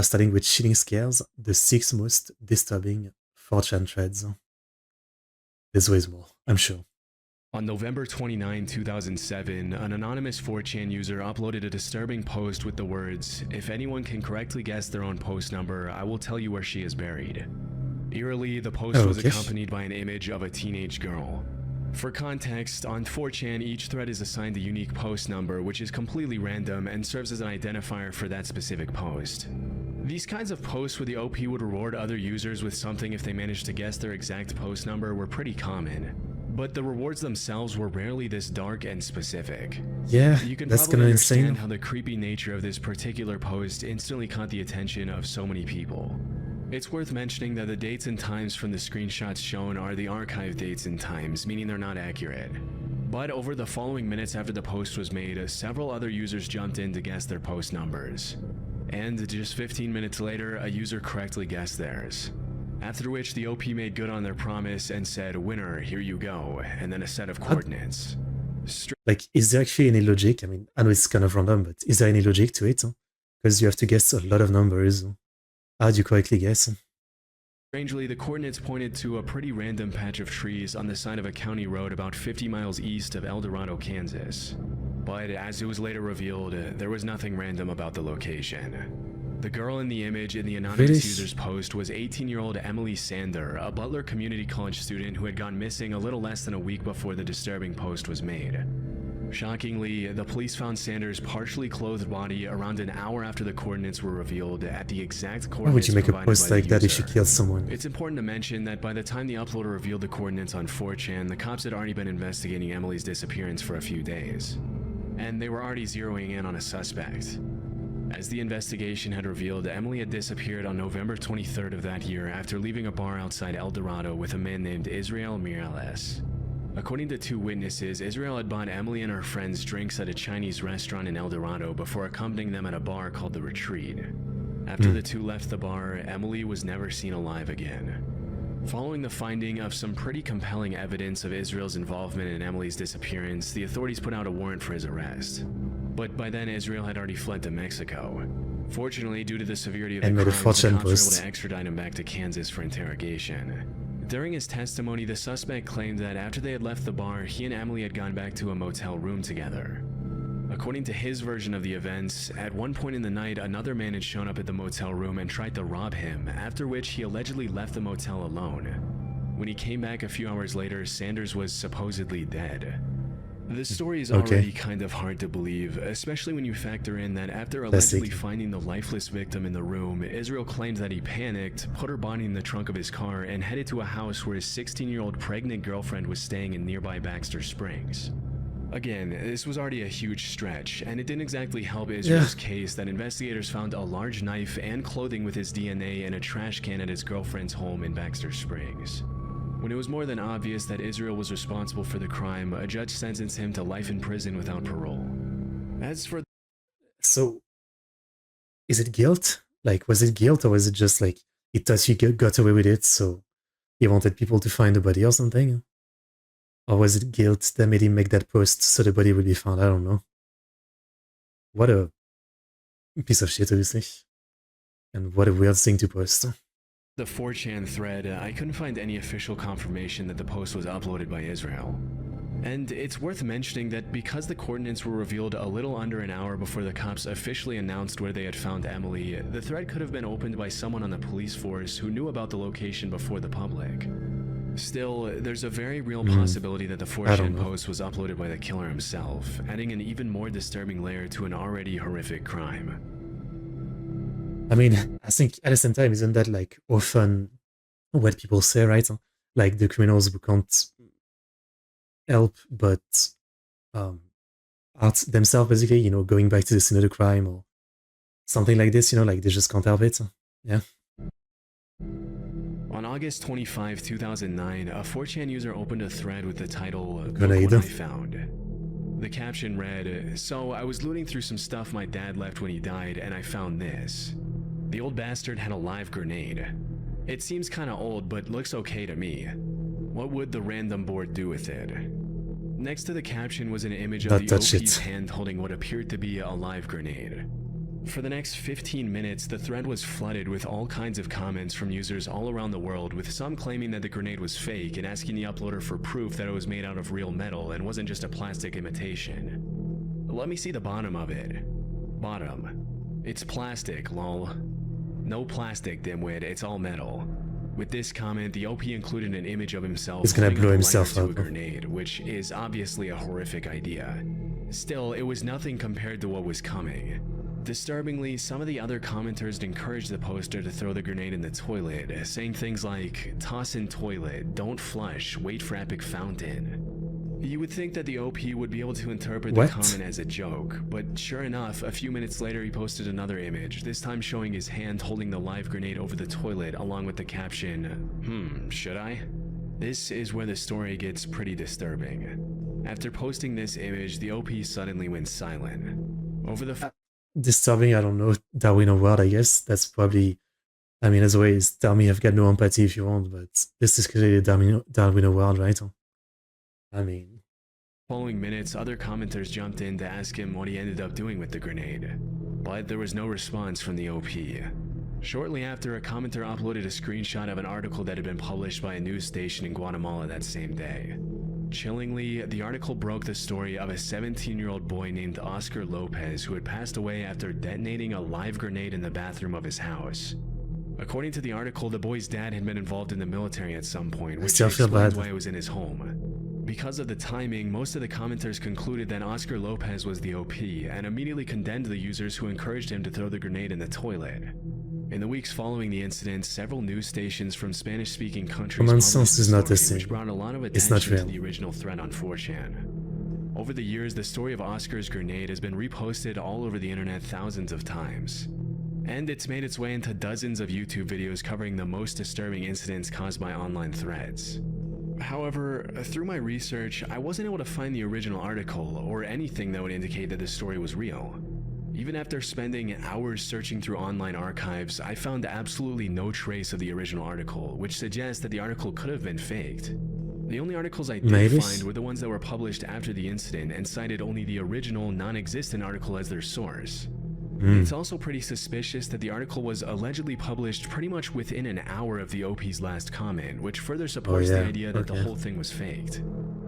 Starting with Chillinh scares, the 6 most disturbing 4chan threads. There's always more, I'm sure. On November 29, 2007, an anonymous 4chan user uploaded a disturbing post with the words, "If anyone can correctly guess their own post number, I will tell you where she is buried." Eerily, the post was accompanied by an image of a teenage girl. For context, on 4chan, each thread is assigned a unique post number, which is completely random and serves as an identifier for that specific post. These kinds of posts where the OP would reward other users with something if they managed to guess their exact post number were pretty common. But the rewards themselves were rarely this dark and specific. Yeah, you can that's probably kinda understand insane. how the creepy nature of this particular post instantly caught the attention of so many people. It's worth mentioning that the dates and times from the screenshots shown are the archive dates and times, meaning they're not accurate. But over the following minutes after the post was made, several other users jumped in to guess their post numbers. And just 15 minutes later, a user correctly guessed theirs. After which the OP made good on their promise and said, "Winner, here you go," and then a set of coordinates. Like, is there actually any logic? I mean, I know it's kind of random, but is there any logic to it? Because you have to guess a lot of numbers. How do you correctly guess? Strangely, the coordinates pointed to a pretty random patch of trees on the side of a county road about 50 miles east of El Dorado, Kansas. But as it was later revealed, there was nothing random about the location. The girl in the image in the anonymous user's post was 18-year-old Emily Sander, a Butler Community College student who had gone missing a little less than a week before the disturbing post was made. Shockingly, the police found Sanders' partially clothed body around an hour after the coordinates were revealed at the exact coordinates. Why would you make a post like that if she killed someone? It's important to mention that by the time the uploader revealed the coordinates on 4chan, the cops had already been investigating Emily's disappearance for a few days. And they were already zeroing in on a suspect. As the investigation had revealed, Emily had disappeared on November 23rd of that year after leaving a bar outside El Dorado with a man named Israel Mirales. According to 2 witnesses, Israel had bought Emily and her friends drinks at a Chinese restaurant in El Dorado before accompanying them at a bar called The Retreat. After the two left the bar, Emily was never seen alive again. Following the finding of some pretty compelling evidence of Israel's involvement in Emily's disappearance, the authorities put out a warrant for his arrest. But by then, Israel had already fled to Mexico. Fortunately, due to the severity of the crime, the cops were able to extradite him back to Kansas for interrogation. During his testimony, the suspect claimed that after they had left the bar, he and Emily had gone back to a motel room together. According to his version of the events, at one point in the night, another man had shown up at the motel room and tried to rob him, after which he allegedly left the motel alone. When he came back a few hours later, Sanders was supposedly dead. The story is already kind of hard to believe, especially when you factor in that after allegedly finding the lifeless victim in the room, Israel claimed that he panicked, put her body in the trunk of his car, and headed to a house where his 16-year-old pregnant girlfriend was staying in nearby Baxter Springs. Again, this was already a huge stretch, and it didn't exactly help Israel's case that investigators found a large knife and clothing with his DNA in a trash can at his girlfriend's home in Baxter Springs. When it was more than obvious that Israel was responsible for the crime, a judge sentenced him to life in prison without parole. As for... So, is it guilt? Like, was it guilt, or was it just like, he thought he got away with it, so he wanted people to find the body or something? Or was it guilt that made him make that post so the body would be found? I don't know. What a piece of shit, obviously. And what a weird thing to post. The 4chan thread, I couldn't find any official confirmation that the post was uploaded by Israel. And it's worth mentioning that because the coordinates were revealed a little under an hour before the cops officially announced where they had found Emily, the thread could have been opened by someone on the police force who knew about the location before the public. Still, there's a very real possibility that the 4chan post was uploaded by the killer himself, adding an even more disturbing layer to an already horrific crime. I mean, I think at the same time, isn't that like often what people say, right? Like the criminals who can't help but art themselves, basically, you know, going back to the scene of the crime or something like this, you know, like they just can't help it. Yeah. On August 25, 2009, a 4chan user opened a thread with the title, "Look what I found." The caption read, "So I was looting through some stuff my dad left when he died and I found this. The old bastard had a live grenade. It seems kinda old but looks okay to me. What would the random board do with it?" Next to the caption was an image of the OP's hand holding what appeared to be a live grenade. For the next 15 minutes, the thread was flooded with all kinds of comments from users all around the world, with some claiming that the grenade was fake and asking the uploader for proof that it was made out of real metal and wasn't just a plastic imitation. Let me see the bottom of it. Bottom. It's plastic, lol. No plastic, dimwit, it's all metal. With this comment, the OP included an image of himself He's gonna holding blow up a himself lighter up. to a grenade, which is obviously a horrific idea. Still, it was nothing compared to what was coming. Disturbingly, some of the other commenters encouraged the poster to throw the grenade in the toilet, saying things like, "Toss in toilet, don't flush, wait for epic fountain." You would think that the OP would be able to interpret the comment as a joke, but sure enough, a few minutes later he posted another image, this time showing his hand holding the live grenade over the toilet along with the caption, should I? This is where the story gets pretty disturbing. After posting this image, the OP suddenly went silent. Over the Disturbing, I don't know, Darwin or World, I guess. That's probably, I mean, as always, tell me I've got no empathy if you want, but this is clearly Darwin or World, right? I mean... Following minutes, other commenters jumped in to ask him what he ended up doing with the grenade, but there was no response from the OP. Shortly after, a commenter uploaded a screenshot of an article that had been published by a news station in Guatemala that same day. Chillingly, the article broke the story of a 17-year-old boy named Oscar Lopez who had passed away after detonating a live grenade in the bathroom of his house. According to the article, the boy's dad had been involved in the military at some point, which explains why it was in his home. Because of the timing, most of the commenters concluded that Oscar Lopez was the OP and immediately condemned the users who encouraged him to throw the grenade in the toilet. In the weeks following the incident, several news stations from Spanish-speaking countries published the story, which brought a lot of attention to the original thread on 4chan. Over the years, the story of Oscar's grenade has been reposted all over the internet thousands of times. And it's made its way into dozens of YouTube videos covering the most disturbing incidents caused by online threads. However, through my research, I wasn't able to find the original article or anything that would indicate that the story was real. Even after spending hours searching through online archives, I found absolutely no trace of the original article, which suggests that the article could have been faked. The only articles I did find were the ones that were published after the incident and cited only the original, non-existent article as their source. It's also pretty suspicious that the article was allegedly published pretty much within an hour of the OP's last comment, which further supports the idea that the whole thing was faked.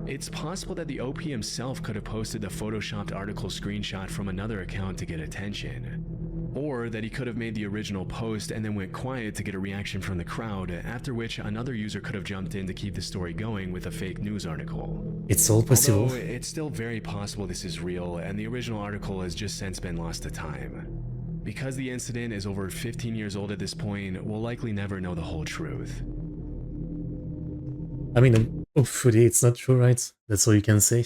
It's possible that the OP himself could have posted the photoshopped article screenshot from another account to get attention. Or that he could have made the original post and then went quiet to get a reaction from the crowd, after which another user could have jumped in to keep the story going with a fake news article. It's all possible. Although it's still very possible this is real and the original article has just since been lost to time. Because the incident is over 15 years old at this point, we'll likely never know the whole truth. I mean, hopefully it's not true, right? That's all you can say.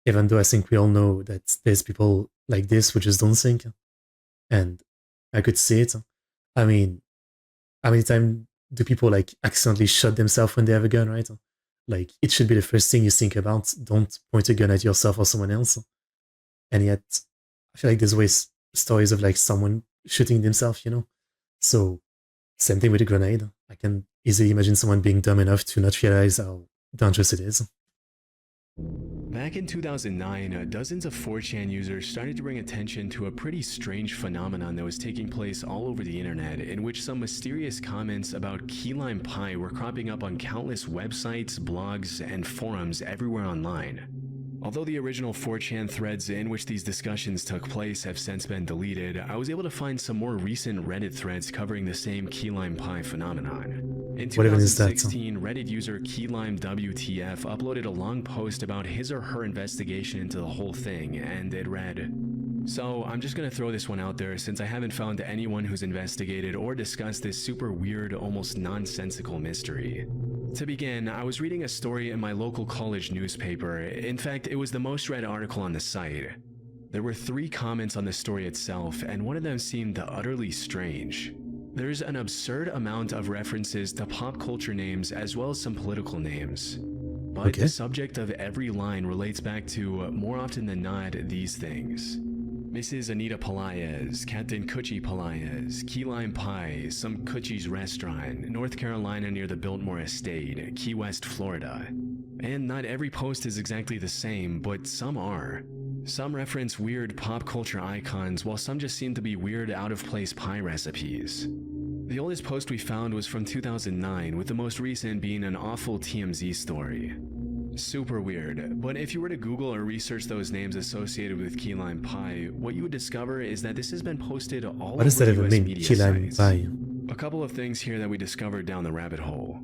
Even though I think we all know that there's people like this who just don't think. And I could see it. I mean, how many times do people like accidentally shoot themselves when they have a gun, right? Like, it should be the first thing you think about. Don't point a gun at yourself or someone else. And yet, I feel like there's always stories of like someone shooting themselves, you know? So, same thing with a grenade. I can easily imagine someone being dumb enough to not realize how dangerous it is. Back in 2009, dozens of 4chan users started to bring attention to a pretty strange phenomenon that was taking place all over the internet, in which some mysterious comments about key lime pie were cropping up on countless websites, blogs, and forums everywhere online. Although the original 4chan threads in which these discussions took place have since been deleted, I was able to find some more recent Reddit threads covering the same key lime pie phenomenon. In 2016, Reddit user KeyLimeWTF uploaded a long post about his or her investigation into the whole thing, and it read, "So I'm just gonna throw this one out there since I haven't found anyone who's investigated or discussed this super weird, almost nonsensical mystery. To begin, I was reading a story in my local college newspaper. In fact, it was the most read article on the site. There were 3 comments on the story itself, and one of them seemed utterly strange. There's an absurd amount of references to pop culture names as well as some political names. But the subject of every line relates back to, more often than not, these things. Mrs. Anita Pelaez, Captain Coochie Pelaez, Key Lime Pie, some Coochie's restaurant, North Carolina near the Biltmore Estate, Key West, Florida. And not every post is exactly the same, but some are. Some reference weird pop culture icons, while some just seem to be weird out-of-place pie recipes. The oldest post we found was from 2009, with the most recent being an awful TMZ story. Super weird, but if you were to Google or research those names associated with key lime pie, what you would discover is that this has been posted all What does over that even US mean, media key lime sites. pie? A couple of things here that we discovered down the rabbit hole.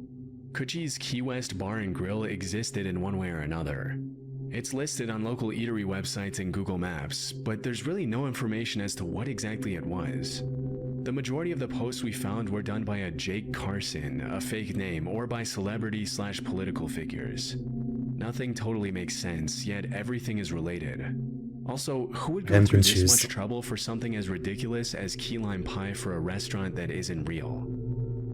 Kuchi's Key West Bar and Grill existed in one way or another. It's listed on local eatery websites and Google Maps, but there's really no information as to what exactly it was. The majority of the posts we found were done by a Jake Carson, a fake name, or by celebrity/political figures. Nothing totally makes sense, yet everything is related. Also, who would go through this much trouble for something as ridiculous as key lime pie for a restaurant that isn't real?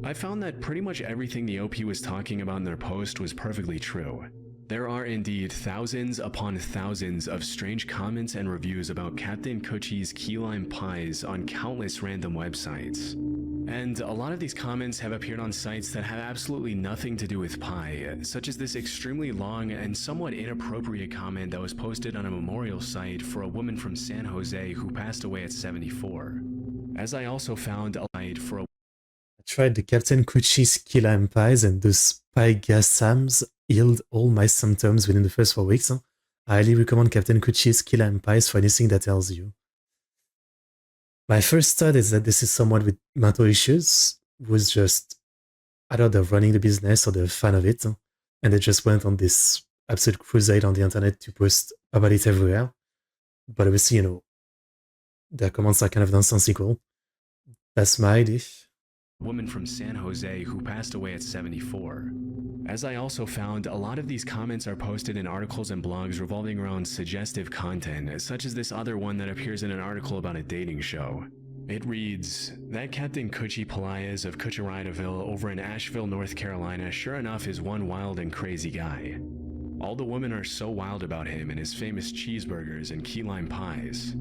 I found that pretty much everything the OP was talking about in their post was perfectly true. There are indeed thousands upon thousands of strange comments and reviews about Captain Kuchi's key lime pies on countless random websites. And a lot of these comments have appeared on sites that have absolutely nothing to do with pie, such as this extremely long and somewhat inappropriate comment that was posted on a memorial site for a woman from San Jose who passed away at 74. As I also found a site for a I tried the Captain Kuchi's key lime pies, and those pie gas Sams healed all my symptoms within the first 4 weeks. I highly recommend Captain Kuchi's key lime pies for anything that helps you. My first thought is that this is someone with mental issues who's just either they're running the business or they're a fan of it, and they just went on this absolute crusade on the internet to post about it everywhere. But obviously, their comments are kind of nonsensical. That's my idea. Woman from San Jose who passed away at 74. As I also found, a lot of these comments are posted in articles and blogs revolving around suggestive content, such as this other one that appears in an article about a dating show. It reads, "That Captain Kuchi Pelaez of Kucharidaville over in Asheville, North Carolina sure enough is one wild and crazy guy. All the women are so wild about him and his famous cheeseburgers and key lime pies."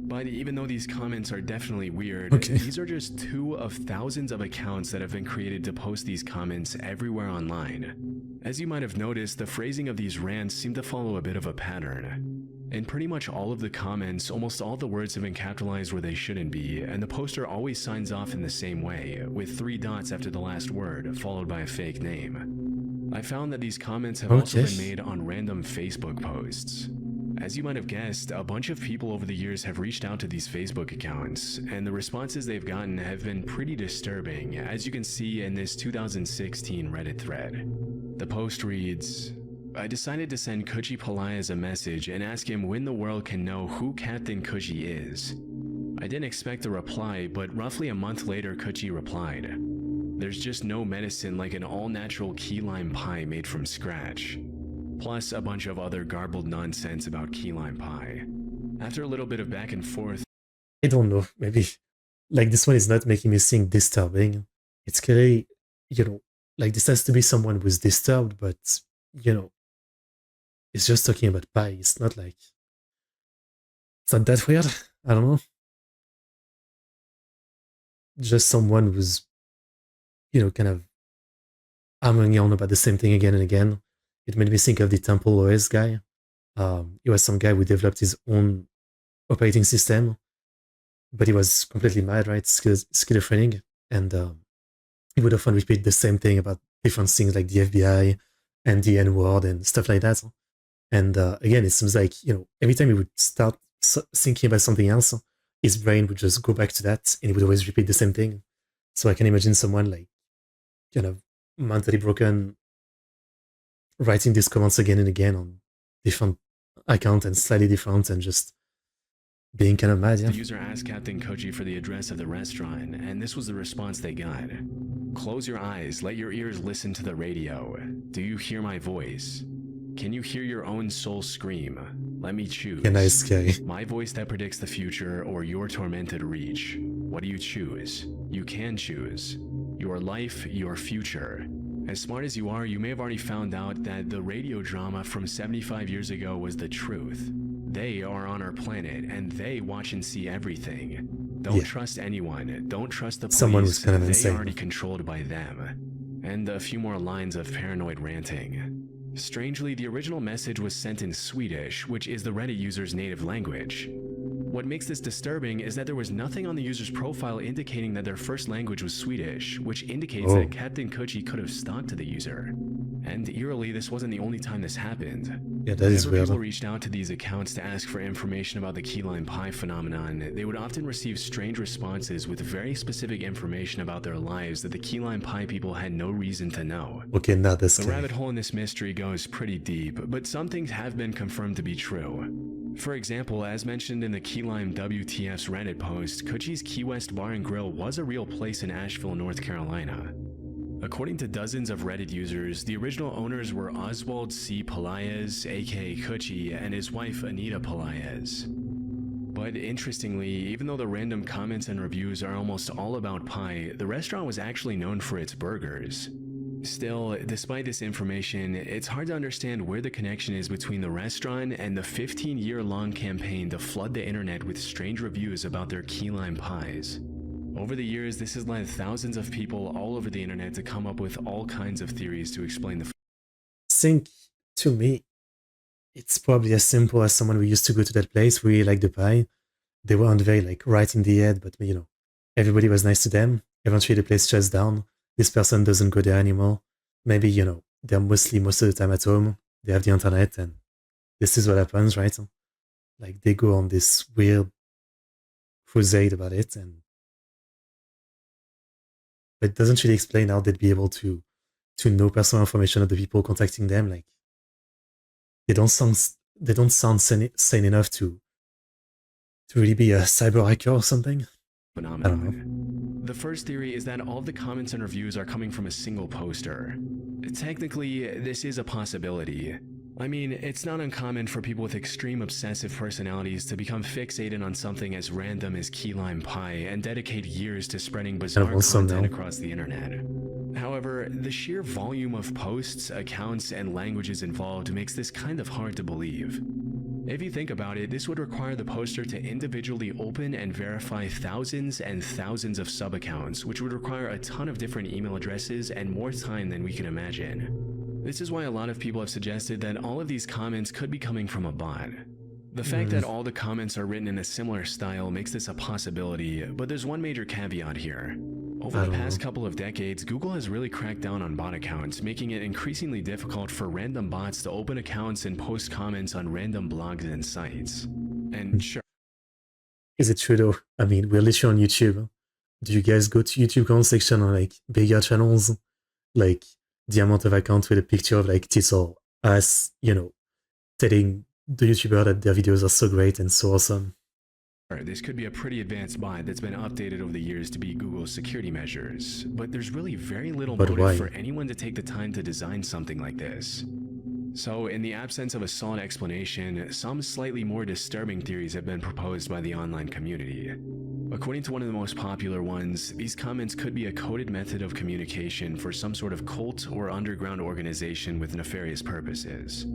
But even though these comments are definitely weird, these are just 2 of thousands of accounts that have been created to post these comments everywhere online. As you might have noticed, the phrasing of these rants seem to follow a bit of a pattern. In pretty much all of the comments, almost all the words have been capitalized where they shouldn't be, and the poster always signs off in the same way, with 3 dots after the last word, followed by a fake name. I found that these comments have also been made on random Facebook posts. As you might have guessed, a bunch of people over the years have reached out to these Facebook accounts, and the responses they've gotten have been pretty disturbing, as you can see in this 2016 Reddit thread. The post reads, "I decided to send Kuchi Pelaez a message and ask him when the world can know who Captain Kuchi is. I didn't expect a reply, but roughly a month later Kuchi replied, 'There's just no medicine like an all-natural key lime pie made from scratch.' Plus a bunch of other garbled nonsense about key lime pie. After a little bit of back and forth, I don't know, maybe like this one is not making me think disturbing. It's clearly, like this has to be someone who's disturbed, but it's just talking about pie. It's not that weird. I don't know. Just someone who's, kind of hammering on about the same thing again and again. It made me think of the Temple OS guy. He was some guy who developed his own operating system, but he was completely mad, right? Schizophrenic. And he would often repeat the same thing about different things like the FBI and the N-word and stuff like that. And again, it seems like, every time he would start thinking about something else, his brain would just go back to that and he would always repeat the same thing. So I can imagine someone like kind of mentally broken writing these comments again and again on different accounts and slightly different and just being kind of mad, yeah. The user asked Captain Koji for the address of the restaurant, and this was the response they got. "Close your eyes, let your ears listen to the radio. Do you hear my voice? Can you hear your own soul scream? Let me choose. Yeah, nice guy. My voice that predicts the future or your tormented reach. What do you choose? You can choose. Your life, your future. As smart as you are, you may have already found out that the radio drama from 75 years ago was the truth. They are on our planet, and they watch and see everything. Don't trust anyone. Don't trust the police. Someone was kind of they insane. already controlled by them." And a few more lines of paranoid ranting. Strangely, the original message was sent in Swedish, which is the Reddit user's native language. What makes this disturbing is that there was nothing on the user's profile indicating that their first language was Swedish, which indicates that Captain Kuchi could have stalked the user. And eerily, this wasn't the only time this happened. Yeah, that is Whenever weird. people reached out to these accounts to ask for information about the key lime pie phenomenon, they would often receive strange responses with very specific information about their lives that the key lime pie people had no reason to know. Okay, now that's The rabbit hole in this mystery goes pretty deep, but some things have been confirmed to be true. For example, as mentioned in the Key Lime WTF's Reddit post, Kuchi's Key West Bar and Grill was a real place in Asheville, North Carolina. According to dozens of Reddit users, the original owners were Oswald C. Pelaez, aka Kuchi, and his wife Anita Pelaez. But interestingly, even though the random comments and reviews are almost all about pie, the restaurant was actually known for its burgers. Still, despite this information, it's hard to understand where the connection is between the restaurant and the 15-year-long campaign to flood the internet with strange reviews about their key lime pies. Over the years, this has led thousands of people all over the internet to come up with all kinds of theories to explain the think, to me, it's probably as simple as someone who used to go to that place, really liked the pie. They weren't very, like, right in the head, but, everybody was nice to them. Eventually the place shuts down. This person doesn't go there anymore. Maybe, they're mostly most of the time at home. They have the internet, and this is what happens, right? Like, they go on this weird crusade about it, but it doesn't really explain how they'd be able to know personal information of the people contacting them. Like, they don't sound sane enough to really be a cyber hacker or something. phenomenon. I don't know. The first theory is that all of the comments and reviews are coming from a single poster. Technically, this is a possibility. I mean, it's not uncommon for people with extreme obsessive personalities to become fixated on something as random as key lime pie and dedicate years to spreading bizarre content across the internet. However, the sheer volume of posts, accounts, and languages involved makes this kind of hard to believe. If you think about it, this would require the poster to individually open and verify thousands and thousands of sub-accounts, which would require a ton of different email addresses and more time than we can imagine. This is why a lot of people have suggested that all of these comments could be coming from a bot. The fact that all the comments are written in a similar style makes this a possibility, but there's one major caveat here. Over the past couple of decades, Google has really cracked down on bot accounts, making it increasingly difficult for random bots to open accounts and post comments on random blogs and sites. And sure, is it true though? I mean, we're literally on YouTube. Do you guys go to YouTube comment section on like bigger channels? Like the amount of accounts with a picture of like tits or ass, telling the YouTuber that their videos are so great and so awesome. This could be a pretty advanced bot that's been updated over the years to beat Google's security measures, but there's really very little motive for anyone to take the time to design something like this. So, in the absence of a solid explanation, some slightly more disturbing theories have been proposed by the online community. According to one of the most popular ones, these comments could be a coded method of communication for some sort of cult or underground organization with nefarious purposes.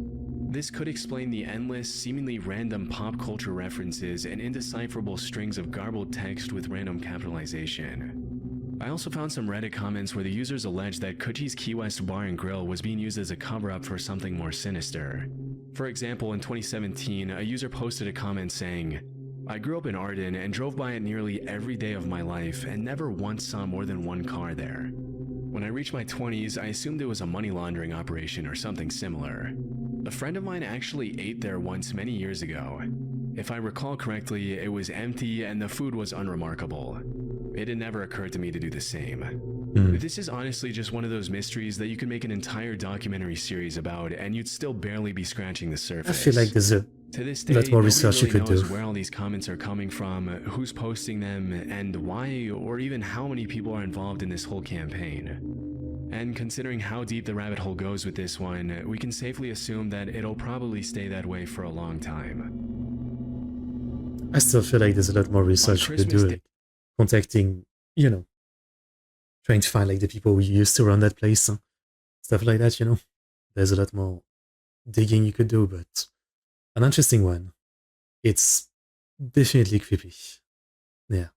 This could explain the endless, seemingly random pop culture references and indecipherable strings of garbled text with random capitalization. I also found some Reddit comments where the users alleged that Kuchi's Key West Bar and Grill was being used as a cover-up for something more sinister. For example, in 2017, a user posted a comment saying, "I grew up in Arden and drove by it nearly every day of my life and never once saw more than one car there. When I reached my 20s, I assumed it was a money laundering operation or something similar. A friend of mine actually ate there once many years ago. If I recall correctly, it was empty and the food was unremarkable. It had never occurred to me to do the same." This is honestly just one of those mysteries that you could make an entire documentary series about and you'd still barely be scratching the surface. I feel like there's a To this day, lot more nobody research really you could knows do. where all these comments are coming from, who's posting them, and why or even how many people are involved in this whole campaign. And considering how deep the rabbit hole goes with this one, we can safely assume that it'll probably stay that way for a long time. I still feel like there's a lot more research you could do, like contacting, trying to find like the people who used to run that place, stuff like that, There's a lot more digging you could do, but an interesting one. It's definitely creepy. Yeah.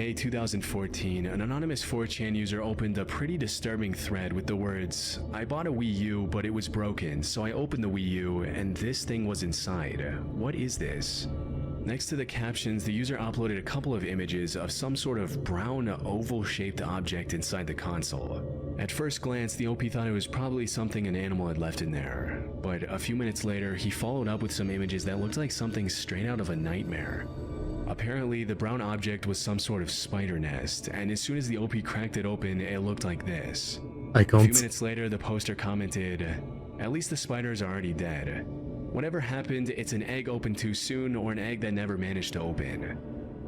May 2014, an anonymous 4chan user opened a pretty disturbing thread with the words, "I bought a Wii U, but it was broken, so I opened the Wii U, and this thing was inside. What is this?" Next to the captions, the user uploaded a couple of images of some sort of brown, oval-shaped object inside the console. At first glance, the OP thought it was probably something an animal had left in there, but a few minutes later, he followed up with some images that looked like something straight out of a nightmare. Apparently, the brown object was some sort of spider nest, and as soon as the OP cracked it open, it looked like this. I A few can't. minutes later, the poster commented, "At least the spiders are already dead. Whatever happened, it's an egg opened too soon or an egg that never managed to open.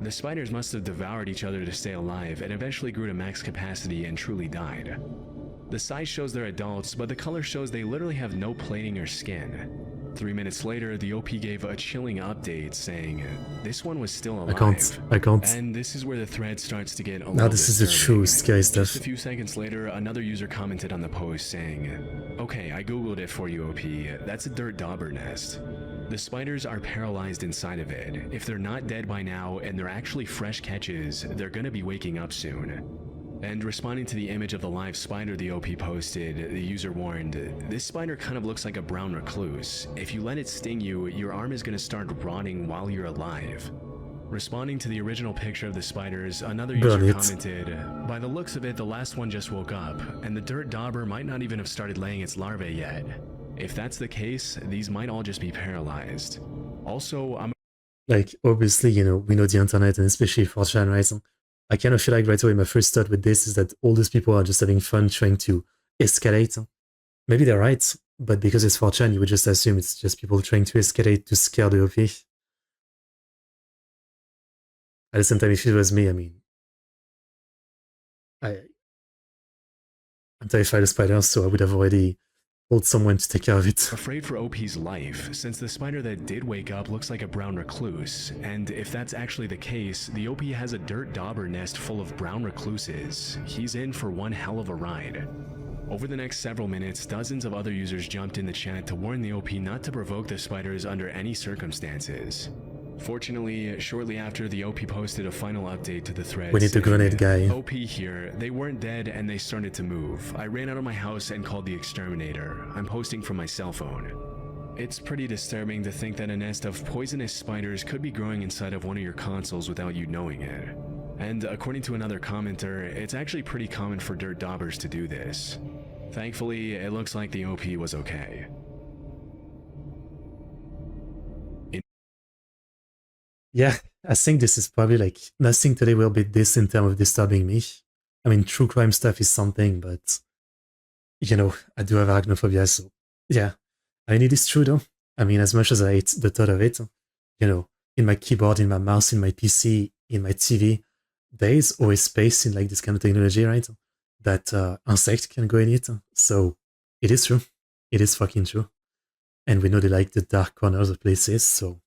The spiders must have devoured each other to stay alive and eventually grew to max capacity and truly died. The size shows they're adults, but the color shows they literally have no plating or skin." 3 minutes later, the OP gave a chilling update saying, "This one was still alive." I can't. And this is where the thread starts to get a Now little this is the disturbing. true scary Just stuff. a few seconds later, another user commented on the post saying, "Okay, I googled it for you, OP. That's a dirt dauber nest. The spiders are paralyzed inside of it. If they're not dead by now and they're actually fresh catches, they're gonna be waking up soon." And responding to the image of the live spider the OP posted, the user warned, "This spider kind of looks like a brown recluse. If you let it sting you, your arm is going to start rotting while you're alive." Responding to the original picture of the spiders, another Burn user it. commented, "By the looks of it, the last one just woke up, and the dirt dauber might not even have started laying its larvae yet. If that's the case, these might all just be paralyzed. Also, I'm Like, obviously, you know, we know the internet, and especially 4chan, right? I kind of feel like right away my first thought with this is that all those people are just having fun trying to escalate. Maybe they're right, but because it's 4chan, you would just assume it's just people trying to escalate to scare the OP. At the same time, if it was me, I mean, I'm terrified of spiders, so I would have already told someone to take care of it. afraid for OP's life, since the spider that did wake up looks like a brown recluse, and if that's actually the case, the OP has a dirt dauber nest full of brown recluses. He's in for one hell of a ride." Over the next several minutes, dozens of other users jumped in the chat to warn the OP not to provoke the spiders under any circumstances. Fortunately, shortly after, the OP posted a final update to the thread. We need the saying, grenade guy. "OP here. They weren't dead and they started to move. I ran out of my house and called the exterminator. I'm posting from my cell phone." It's pretty disturbing to think that a nest of poisonous spiders could be growing inside of one of your consoles without you knowing it. And according to another commenter, it's actually pretty common for dirt daubers to do this. Thankfully, it looks like the OP was okay. Yeah, I think this is probably like nothing today will beat this in terms of disturbing me. I mean, true crime stuff is something, but you know, I do have arachnophobia, so yeah. I mean, it is true though. I mean, as much as I hate the thought of it, you know, in my keyboard, in my mouse, in my PC, in my TV, there is always space in like this kind of technology, right? That insect can go in it. So it is true. It is fucking true. And we know they like the dark corners of places, so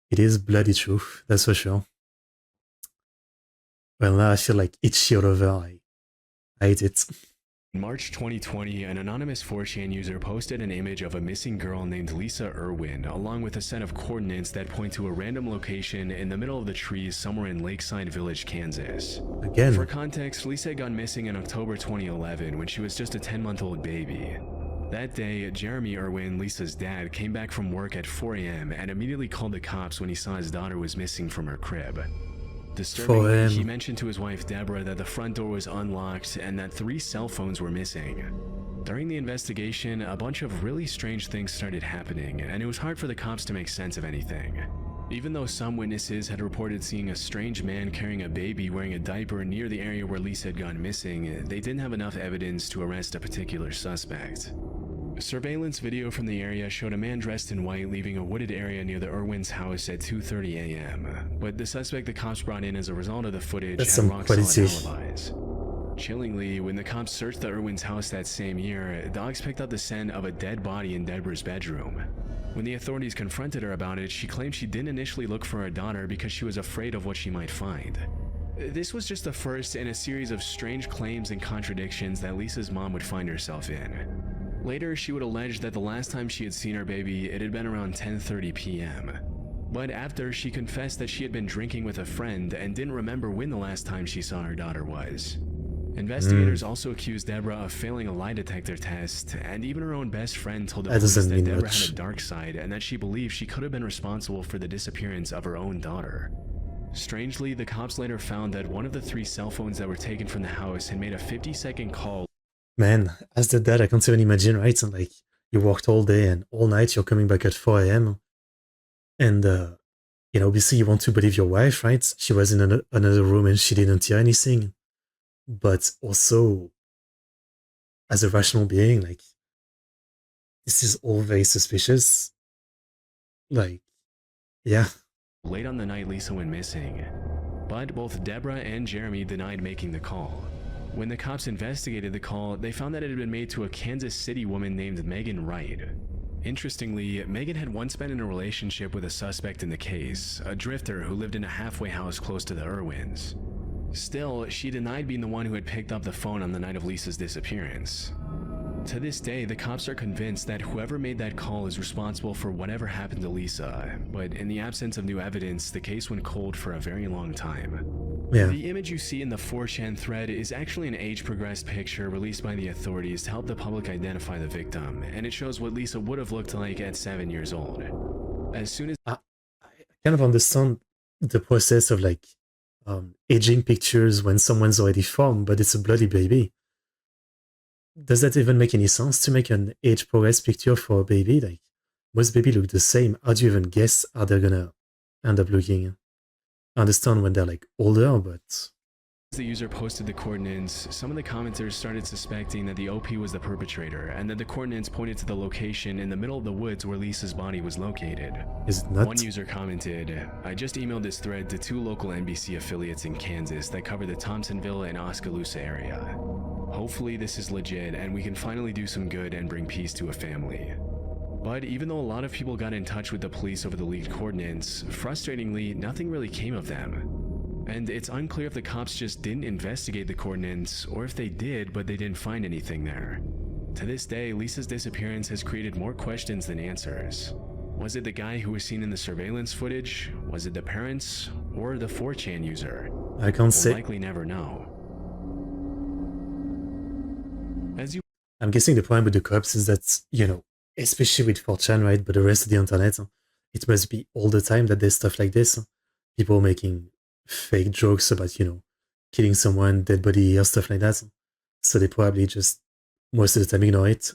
it is bloody true, that's for sure. Well, now I feel like itchy all over. I hate it. In March 2020, an anonymous 4chan user posted an image of a missing girl named Lisa Irwin, along with a set of coordinates that point to a random location in the middle of the trees somewhere in Lakeside Village, Kansas. Again. For context, Lisa had gone missing in October 2011 when she was just a 10-month-old baby. That day, Jeremy Irwin, Lisa's dad, came back from work at 4 a.m. and immediately called the cops when he saw his daughter was missing from her crib. Disturbingly, he mentioned to his wife Deborah that the front door was unlocked and that 3 cell phones were missing. During the investigation, a bunch of really strange things started happening, and it was hard for the cops to make sense of anything. Even though some witnesses had reported seeing a strange man carrying a baby wearing a diaper near the area where Lisa had gone missing, they didn't have enough evidence to arrest a particular suspect. Surveillance video from the area showed a man dressed in white leaving a wooded area near the Irwins' house at 2:30 a.m., but the suspect the cops brought in as a result of the footage That's had some rock-solid quality. alibis. Chillingly, when the cops searched the Irwins' house that same year, dogs picked up the scent of a dead body in Deborah's bedroom. When the authorities confronted her about it, she claimed she didn't initially look for her daughter because she was afraid of what she might find. This was just the first in a series of strange claims and contradictions that Lisa's mom would find herself in. Later, she would allege that the last time she had seen her baby, it had been around 10:30 p.m. But after, she confessed that she had been drinking with a friend and didn't remember when the last time she saw her daughter was. Investigators also accused Deborah of failing a lie detector test, and even her own best friend told the That police doesn't that mean Deborah much. had a dark side and that she believed she could have been responsible for the disappearance of her own daughter. Strangely, the cops later found that one of the 3 cell phones that were taken from the house had made a 50-second call. Man, as the dad, I can't even imagine, right? And like, you worked all day and all night, you're coming back at 4 a.m. And, you know, obviously you want to believe your wife, right? She was in another room and she didn't hear anything. But also, as a rational being, like, this is all very suspicious. Like, yeah. Late on the night Lisa went missing. But both Deborah and Jeremy denied making the call. When the cops investigated the call, they found that it had been made to a Kansas City woman named Megan Wright. Interestingly, Megan had once been in a relationship with a suspect in the case, a drifter who lived in a halfway house close to the Irwins. Still, she denied being the one who had picked up the phone on the night of Lisa's disappearance. To this day, the cops are convinced that whoever made that call is responsible for whatever happened to Lisa, but in the absence of new evidence, the case went cold for a very long time. Yeah. The image you see in the 4chan thread is actually an age-progressed picture released by the authorities to help the public identify the victim, and it shows what Lisa would have looked like at 7 years old. As soon as I kind of understand the process of like aging pictures when someone's already formed, but it's a bloody baby. Does that even make any sense to make an age progress picture for a baby? Like, most babies look the same. How do you even guess how they're gonna end up looking? I understand when they're like older, but the user posted the coordinates, some of the commenters started suspecting that the OP was the perpetrator and that the coordinates pointed to the location in the middle of the woods where Lisa's body was located. is it not? One user commented, "I just emailed this thread to 2 local NBC affiliates in Kansas that cover the Thompsonville and Oskaloosa area. Hopefully this is legit and we can finally do some good and bring peace to a family." But even though a lot of people got in touch with the police over the leaked coordinates, frustratingly, nothing really came of them. And it's unclear if the cops just didn't investigate the coordinates, or if they did but they didn't find anything there. To this day, Lisa's disappearance has created more questions than answers. Was it the guy who was seen in the surveillance footage? Was it the parents? Or the 4chan user? I can't We'll say. likely never know. I'm guessing the problem with the cops is that, you know, especially with 4chan, right? But the rest of the internet, it must be all the time that there's stuff like this. People making fake jokes about, you know, killing someone, dead body, or stuff like that. So they probably just, most of the time, ignore it,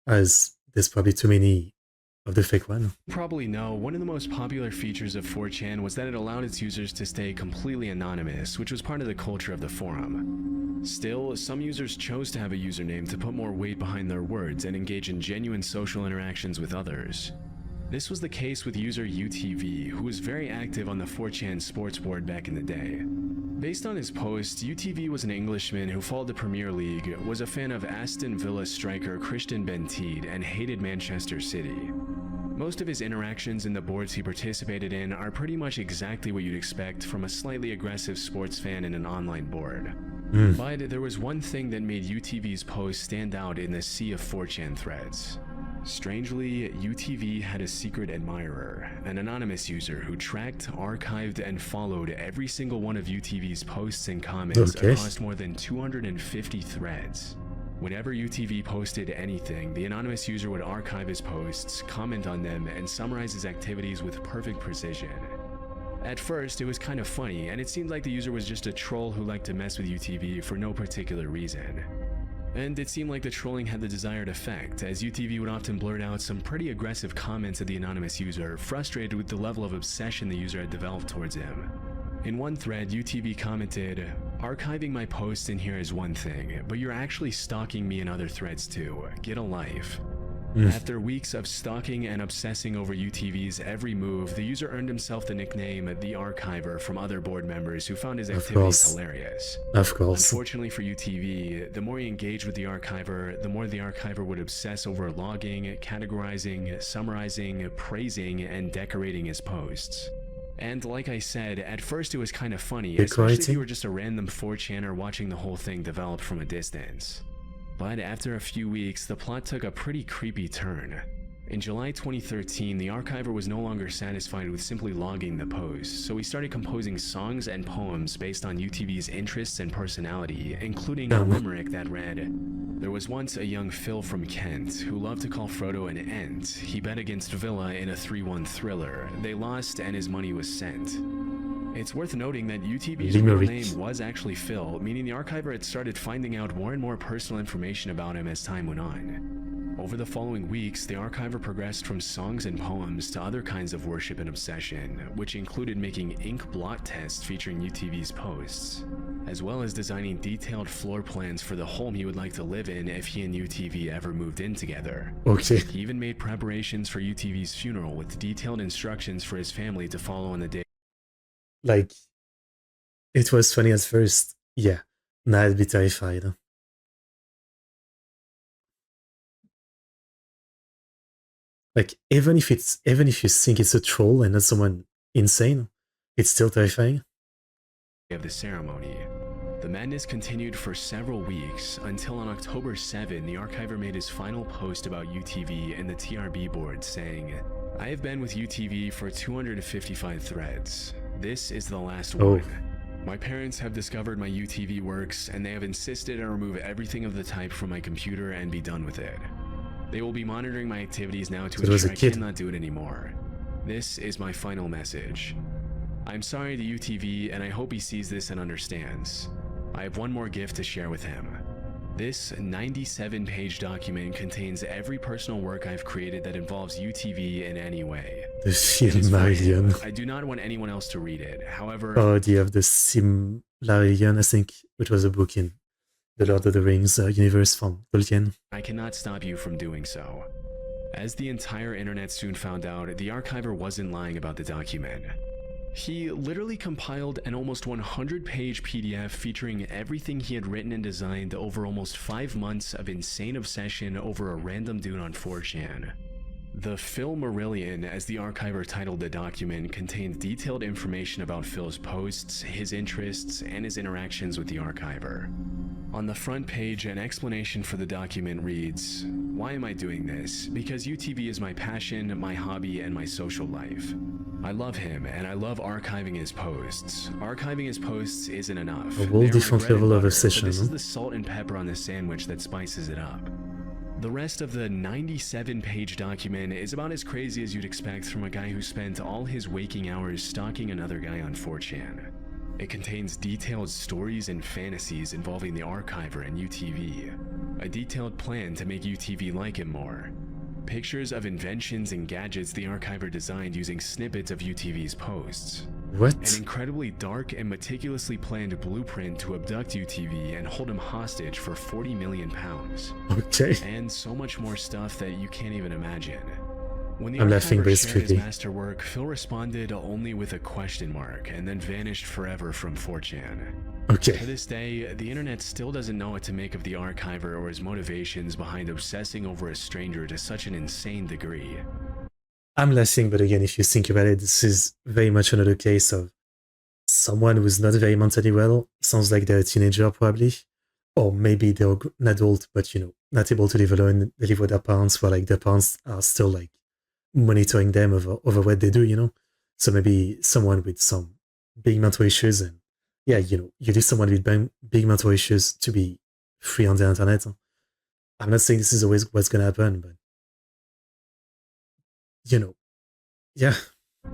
as there's probably too many of the fake one. Probably know, one of the most popular features of 4chan was that it allowed its users to stay completely anonymous, which was part of the culture of the forum. Still, some users chose to have a username to put more weight behind their words and engage in genuine social interactions with others. This was the case with user UTV, who was very active on the 4chan sports board back in the day. Based on his post, UTV was an Englishman who followed the Premier League, was a fan of Aston Villa striker Christian Benteke, and hated Manchester City. Most of his interactions in the boards he participated in are pretty much exactly what you'd expect from a slightly aggressive sports fan in an online board. But there was one thing that made UTV's post stand out in the sea of 4chan threads. Strangely, UTV had a secret admirer, an anonymous user who tracked, archived, and followed every single one of UTV's posts and comments across more than 250 threads. Whenever UTV posted anything, the anonymous user would archive his posts, comment on them, and summarize his activities with perfect precision. At first, it was kind of funny, and it seemed like the user was just a troll who liked to mess with UTV for no particular reason. And it seemed like the trolling had the desired effect, as UTV would often blurt out some pretty aggressive comments at the anonymous user, frustrated with the level of obsession the user had developed towards him. In one thread, UTV commented, "Archiving my posts in here is one thing, but you're actually stalking me in other threads too. Get a life." After weeks of stalking and obsessing over UTV's every move, the user earned himself the nickname The Archiver from other board members who found his activities hilarious. Of course. Unfortunately for UTV, the more he engaged with the Archiver, the more the Archiver would obsess over logging, categorizing, summarizing, praising, and decorating his posts. And like I said, at first it was kind of funny, especially if you were just a random 4chaner watching the whole thing develop from a distance. But after a few weeks, the plot took a pretty creepy turn. In July 2013, the archiver was no longer satisfied with simply logging the posts, so he started composing songs and poems based on UTV's interests and personality, including a limerick that read, "There was once a young Phil from Kent who loved to call Frodo an ent. He bet against Villa in a 3-1 thriller. They lost and his money was sent." It's worth noting that UTV's real name was actually Phil, meaning the archiver had started finding out more and more personal information about him as time went on. Over the following weeks, the archiver progressed from songs and poems to other kinds of worship and obsession, which included making ink blot tests featuring UTV's posts, as well as designing detailed floor plans for the home he would like to live in if he and UTV ever moved in together. Okay. He even made preparations for UTV's funeral with detailed instructions for his family to follow on the day. Like, it was funny at first. Yeah. Now I'd be terrified. Like, even if you think it's a troll and not someone insane, it's still terrifying. Of the ceremony. The madness continued for several weeks until on October 7, the archiver made his final post about UTV in the TRB board saying, "I have been with UTV for 255 threads. This is the last one. My parents have discovered my UTV works and they have insisted I remove everything of the type from my computer and be done with it. They will be monitoring my activities now to ensure I cannot do it anymore. This is my final message. I'm sorry to UTV and I hope he sees this and understands. I have one more gift to share with him. This 97-page document contains every personal work I've created that involves UTV in any way. The Silmarillion. I do not want anyone else to read it. However... Oh, do you have the Silmarillion, I think, which was a book in the Lord of the Rings universe from Tolkien. I cannot stop you from doing so." As the entire internet soon found out, the archiver wasn't lying about the document. He literally compiled an almost 100-page PDF featuring everything he had written and designed over almost 5 months of insane obsession over a random dude on 4chan. The Philmarillion, as the archiver titled the document, contained detailed information about Phil's posts, his interests, and his interactions with the archiver. On the front page, an explanation for the document reads, "Why am I doing this? Because UTV is my passion, my hobby, and my social life. I love him, and I love archiving his posts. Archiving his posts isn't enough. A whole different level of obsession. This is the salt and pepper on the sandwich that spices it up." The rest of the 97-page document is about as crazy as you'd expect from a guy who spent all his waking hours stalking another guy on 4chan. It contains detailed stories and fantasies involving the archiver and UTV, a detailed plan to make UTV like him more, pictures of inventions and gadgets the archiver designed using snippets of UTV's posts, What? an incredibly dark and meticulously planned blueprint to abduct UTV and hold him hostage for £40 million, Okay. and so much more stuff that you can't even imagine. When the I'm laughing, archiver but it's shared his creepy. masterwork, Phil responded only with a question mark and then vanished forever from 4chan. To Okay. this day, the internet still doesn't know what to make of the archiver or his motivations behind obsessing over a stranger to such an insane degree. I'm laughing, but again, if you think about it, this is very much another case of someone who's not very mentally well. Sounds like they're a teenager, probably. Or maybe they're an adult, but, not able to live alone. They live with their parents, where, like, their parents are still, like, monitoring them over what they do. So maybe someone with some big mental issues, and yeah, you need someone with big mental issues to be free on the internet. I'm not saying this is always what's gonna happen, but yeah.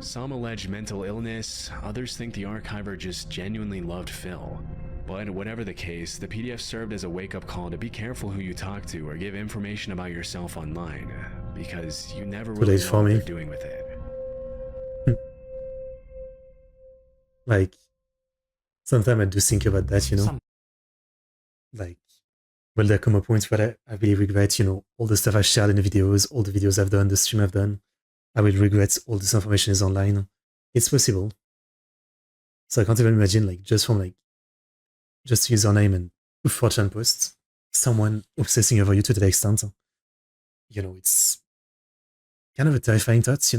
Some allege mental illness, others think the archiver just genuinely loved Phil. But whatever the case, the PDF served as a wake-up call to be careful who you talk to or give information about yourself online, because you never really know what they're doing with it. Like, sometimes I do think about that, Like, will there come a point where I really regret, all the stuff I shared in the videos, all the videos I've done, the stream I've done. I will regret all this information is online. It's possible. So I can't even imagine, like, just username and 4chan posts, someone obsessing over you to that extent. It's kind of a terrifying thought,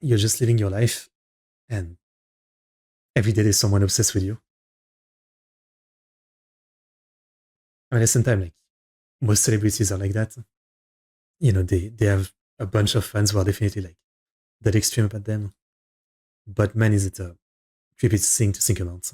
You're just living your life, and every day there's someone obsessed with you. I mean, at the same time, like, most celebrities are like that. they have a bunch of fans who are definitely like that extreme about them. But man, is it a creepy thing to think about.